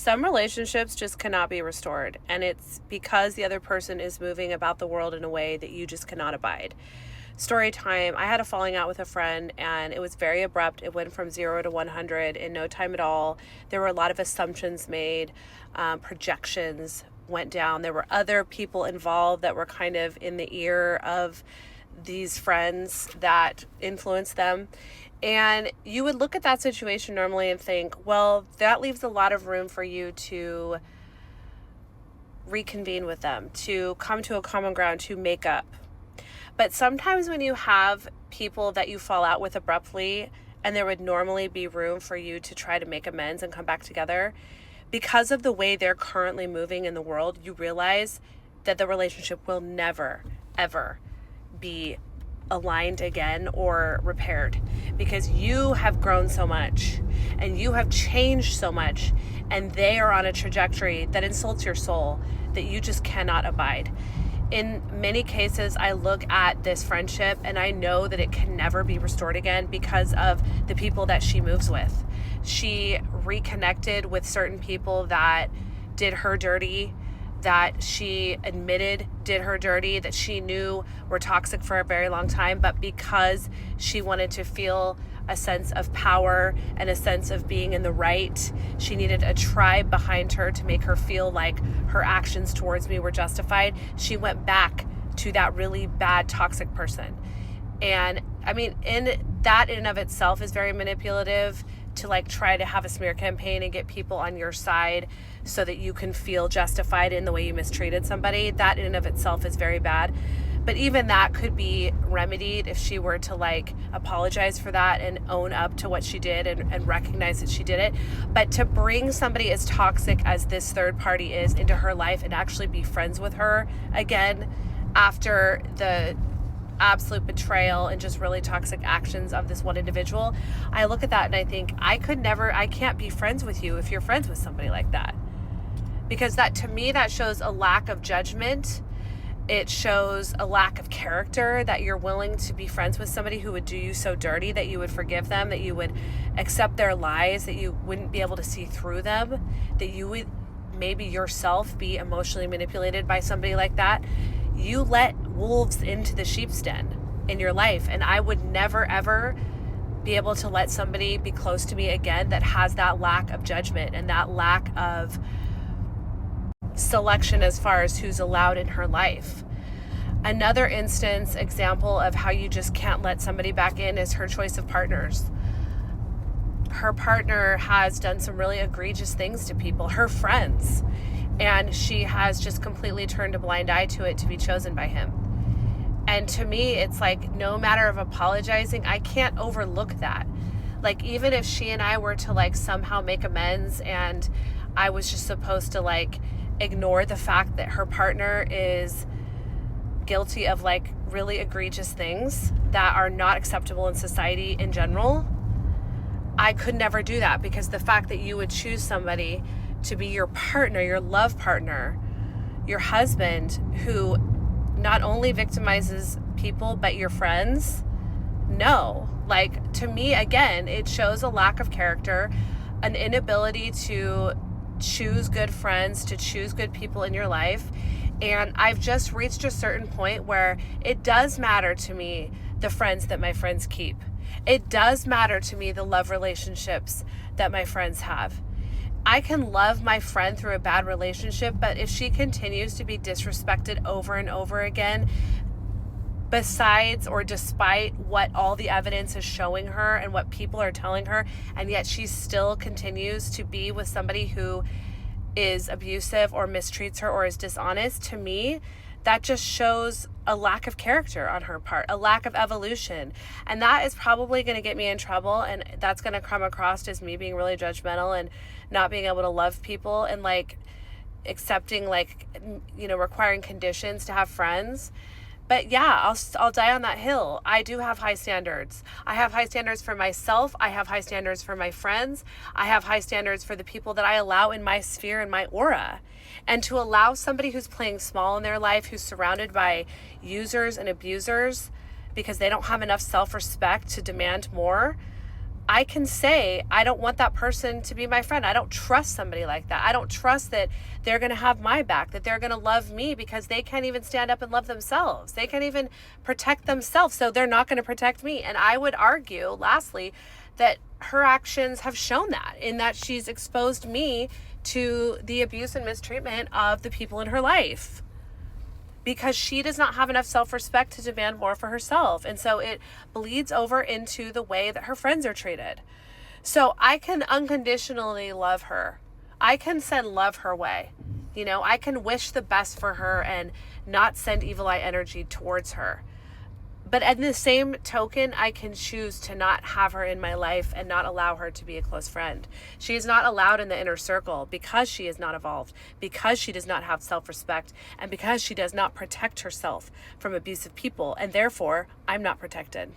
Some relationships just cannot be restored, and it's because the other person is moving about the world in a way that you just cannot abide. Story time. I had a falling out with a friend, and it was very abrupt. It went from 0 to 100 in no time at all. There were a lot of assumptions made, projections went down. There were other people involved that were kind of in the ear of these friends that influenced them. And you would look at that situation normally and think, well, that leaves a lot of room for you to reconvene with them, to come to a common ground, to make up. But sometimes when you have people that you fall out with abruptly, and there would normally be room for you to try to make amends and come back together, because of the way they're currently moving in the world, you realize that the relationship will never, ever be aligned again or repaired, because you have grown so much and you have changed so much, and they are on a trajectory that insults your soul that you just cannot abide. In many cases, I look at this friendship and I know that it can never be restored again because of the people that she moves with. She reconnected with certain people that did her dirty, that she admitted did her dirty, that she knew were toxic for a very long time, but because she wanted to feel a sense of power and a sense of being in the right, she needed a tribe behind her to make her feel like her actions towards me were justified. She went back to that really bad, toxic person. And I mean, in and of itself is very manipulative, to like try to have a smear campaign and get people on your side so that you can feel justified in the way you mistreated somebody. That in and of itself is very bad. But even that could be remedied if she were to like apologize for that and own up to what she did and recognize that she did it. But to bring somebody as toxic as this third party is into her life and actually be friends with her again after the absolute betrayal and just really toxic actions of this one individual, I look at that and I think I can't be friends with you if you're friends with somebody like that. Because that, to me, that shows a lack of judgment. It shows a lack of character, that you're willing to be friends with somebody who would do you so dirty, that you would forgive them, that you would accept their lies, that you wouldn't be able to see through them, that you would maybe yourself be emotionally manipulated by somebody like that. You let wolves into the sheep's den in your life, and I would never ever be able to let somebody be close to me again that has that lack of judgment and that lack of selection as far as who's allowed in her life. Another example of how you just can't let somebody back in is her choice of partners. Her partner has done some really egregious things to people, her friends, and she has just completely turned a blind eye to it to be chosen by him. And to me, it's like, no matter of apologizing, I can't overlook that. Like, even if she and I were to like somehow make amends and I was just supposed to like ignore the fact that her partner is guilty of like really egregious things that are not acceptable in society in general, I could never do that, because the fact that you would choose somebody to be your partner, your love partner, your husband, who not only victimizes people but your friends, no. Like, to me, again, it shows a lack of character, an inability to choose good friends, to choose good people in your life. And I've just reached a certain point where it does matter to me the friends that my friends keep. It does matter to me the love relationships that my friends have. I can love my friend through a bad relationship, but if she continues to be disrespected over and over again, besides or despite what all the evidence is showing her and what people are telling her, and yet she still continues to be with somebody who is abusive or mistreats her or is dishonest, to me, that just shows a lack of character on her part, a lack of evolution. And that is probably going to get me in trouble, and that's going to come across as me being really judgmental and not being able to love people and like accepting, like, you know, requiring conditions to have friends. But yeah, I'll die on that hill. I do have high standards. I have high standards for myself. I have high standards for my friends. I have high standards for the people that I allow in my sphere and my aura. And to allow somebody who's playing small in their life, who's surrounded by users and abusers because they don't have enough self-respect to demand more, I can say, I don't want that person to be my friend. I don't trust somebody like that. I don't trust that they're going to have my back, that they're going to love me, because they can't even stand up and love themselves. They can't even protect themselves, so they're not going to protect me. And I would argue, lastly, that her actions have shown that, in that she's exposed me to the abuse and mistreatment of the people in her life, because she does not have enough self-respect to demand more for herself. And so it bleeds over into the way that her friends are treated. So I can unconditionally love her. I can send love her way. I can wish the best for her and not send evil eye energy towards her. But at the same token, I can choose to not have her in my life and not allow her to be a close friend. She is not allowed in the inner circle because she is not evolved, because she does not have self-respect, and because she does not protect herself from abusive people. And therefore, I'm not protected.